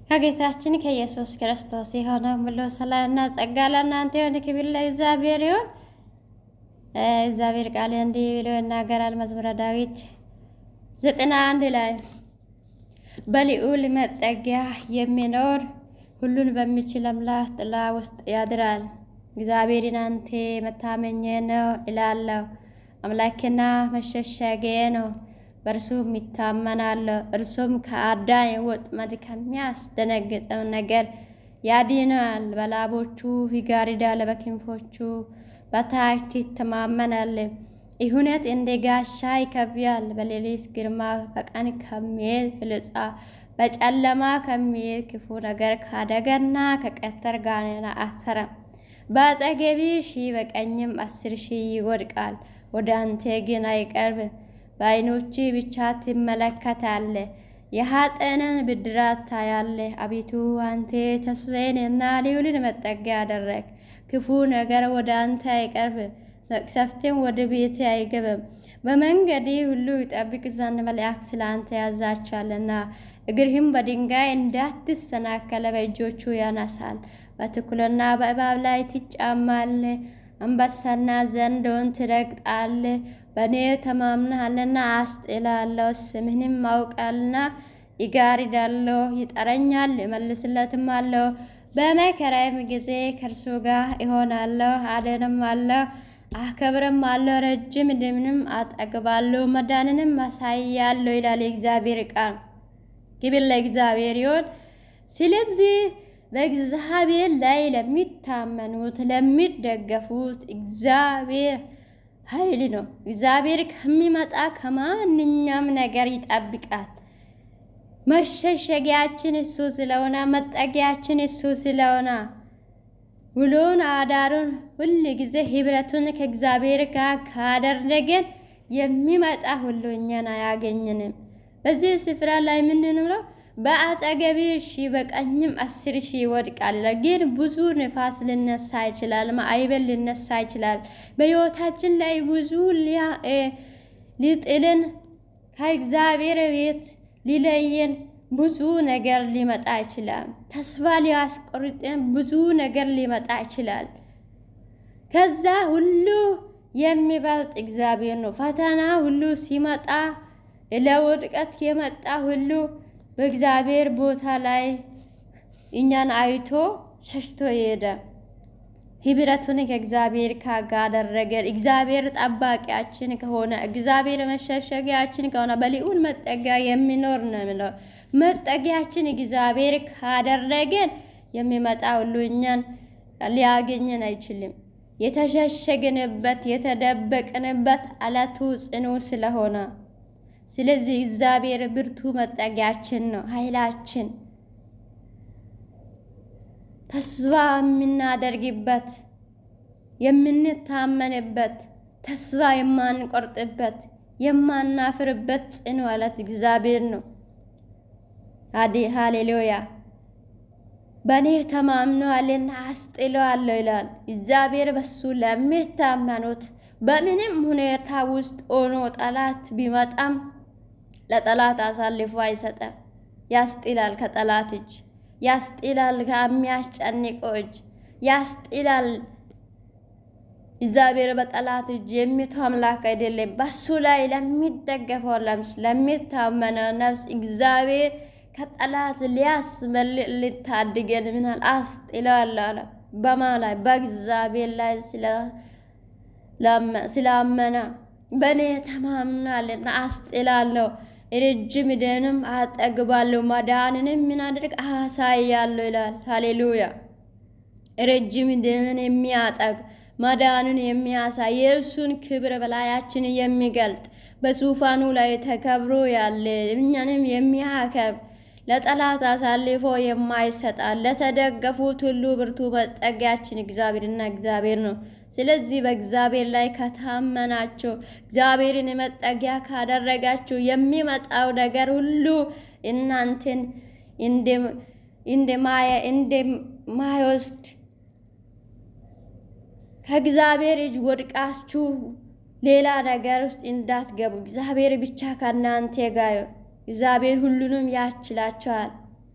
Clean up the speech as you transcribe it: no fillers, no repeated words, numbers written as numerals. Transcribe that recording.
ከጌታችን ከኢየሱስ ክርስቶስ የሆነ ሙሉ ሰላምና ጸጋ ለእናንተ ይሁን። ክብር ለእግዚአብሔር ይሁን። እግዚአብሔር ቃል እንዲህ ብሎ ይናገራል። መዝሙረ ዳዊት 91 ላይ በልዑል መጠጊያ የሚኖር ሁሉን በሚችል አምላክ ጥላ ውስጥ ያድራል። እግዚአብሔርን አንተ መታመኛዬ ነው እላለሁ። አምላኬና መሸሸጊያዬ ነው፣ በእርሱም ይታመናለሁ። እርሱም ከአዳኝ ወጥመድ ከሚያስደነግጠው ነገር ያድናል። በላቦቹ ይጋርዳል፣ በክንፎቹ በታች ይተማመናል። እውነት እንደ ጋሻ ይከብባል። በሌሊት ግርማ፣ በቀን ከሚሄድ ፍላጻ፣ በጨለማ ከሚሄድ ክፉ ነገር፣ ከአደጋና ከቀትር ጋኔን አያስፈራም። በአጠገቤ 1000 በቀኝም 10,000 ይወድቃል፣ ወደ አንተ ግን አይቀርብም። በዓይኖች ብቻ ትመለከታለህ፣ የኃጥአንን ብድራት ታያለህ። አቤቱ አንተ ተስፋዬንና ልዑልን መጠጊያ አደረግህ። ክፉ ነገር ወደ አንተ አይቀርብም፣ መቅሰፍትም ወደ ቤቴ አይገባም። በመንገድ ሁሉ ይጠብቅ ዘንድ መላእክት ስለ አንተ ያዛቸዋልና፣ እግርህም በድንጋይ እንዳትሰናከል በእጆቹ ያነሳል። በተኩላና በእባብ ላይ ትጫማለህ፣ አንበሳና ዘንዶን ትረግጣለህ። በእኔ ተማምነሃልና አስጥላለሁ፣ ስምህንም አውቃልና ይጋርዳለሁ። ይጠራኛል፣ እመልስለትማለሁ። በመከራዬም ጊዜ ከእርሱ ጋር እሆናለሁ፣ አድነዋለሁ፣ አከብረዋለሁ። ረጅም ዕድሜንም አጠግባለሁ፣ መዳንንም አሳያለሁ ይላል የእግዚአብሔር ቃል። ክብር ለእግዚአብሔር ይሁን። ስለዚህ በእግዚአብሔር ላይ ለሚታመኑት ለሚደገፉት እግዚአብሔር ኃይል ነው። እግዚአብሔር ከሚመጣ ከማንኛውም ነገር ይጠብቃል። መሸሸጊያችን እሱ ስለሆነ፣ መጠጊያችን እሱ ስለሆነ ውሎን አዳሩን ሁል ጊዜ ህብረቱን ከእግዚአብሔር ጋር ካደረገን የሚመጣ ሁሉ እኛን አያገኘንም። በዚህ ስፍራ ላይ የምንኖረው በአጠገቤ 1000 በቀኝም 10,000 ይወድቃል። ግን ብዙ ንፋስ ሊነሳ ይችላል፣ ማዕበል ሊነሳ ይችላል። በሕይወታችን ላይ ብዙ ሊጥልን ከእግዚአብሔር ቤት ሊለየን ብዙ ነገር ሊመጣ ይችላል። ተስፋ ሊያስቆርጥን ብዙ ነገር ሊመጣ ይችላል። ከዛ ሁሉ የሚበልጥ እግዚአብሔር ነው። ፈተና ሁሉ ሲመጣ ለውድቀት የመጣ ሁሉ በእግዚአብሔር ቦታ ላይ እኛን አይቶ ሸሽቶ ይሄዳል። ህብረቱን ከእግዚአብሔር ጋር አደረገን። እግዚአብሔር ጠባቂያችን ከሆነ፣ እግዚአብሔር መሸሸጊያችን ከሆነ፣ በልዑል መጠጊያ የሚኖር ነው። መጠጊያችን እግዚአብሔር ካደረገን የሚመጣ ሁሉ እኛን ሊያገኘን አይችልም። የተሸሸግንበት የተደበቅንበት አለቱ ጽኑ ስለሆነ፣ ስለዚህ እግዚአብሔር ብርቱ መጠጊያችን ነው፣ ኃይላችን፣ ተስፋ የምናደርግበት፣ የምንታመንበት፣ ተስፋ የማንቆርጥበት፣ የማናፍርበት ጽኑ አለት እግዚአብሔር ነው። ሃሌሉያ። በእኔ ተማምነዋልና አስጥለዋለሁ ይላል እግዚአብሔር። በሱ ለሚታመኑት በምንም ሁኔታ ውስጥ ሆኖ ጠላት ቢመጣም ለጠላት አሳልፎ አይሰጠም። ያስጥላል፣ ከጠላት እጅ ያስጥላል፣ ከሚያስጨንቀው እጅ ያስጥላል። እግዚአብሔር በጠላት እጅ የሚተው አምላክ አይደለም። በሱ ላይ ለሚደገፈው ለሚታመነው ነፍስ እግዚአብሔር ከጠላት ሊያስመልጥ ሊታድገን ምናል አስጥለዋለሁ አለ። በማን ላይ? በእግዚአብሔር ላይ ስላመነ በእኔ ተማምናልና አስጥላለሁ፣ ረጅም ዕድሜንም አጠግባለሁ፣ መዳንንም ምን አድርግ አሳያለሁ ይላል። ሃሌሉያ። ረጅም ዕድሜን የሚያጠግ መዳኑን የሚያሳይ የእርሱን ክብር በላያችን የሚገልጥ በዙፋኑ ላይ ተከብሮ ያለ እኛንም የሚያከብር ለጠላት አሳልፎ የማይሰጣ ለተደገፉት ሁሉ ብርቱ መጠጊያችን እግዚአብሔርና እግዚአብሔር ነው። ስለዚህ በእግዚአብሔር ላይ ከታመናችሁ፣ እግዚአብሔርን መጠጊያ ካደረጋችሁ የሚመጣው ነገር ሁሉ እናንተን እንደማይወስድ ከእግዚአብሔር እጅ ወድቃችሁ ሌላ ነገር ውስጥ እንዳትገቡ እግዚአብሔር ብቻ ከእናንተ ጋር እግዚአብሔር ሁሉንም ያችላቸዋል።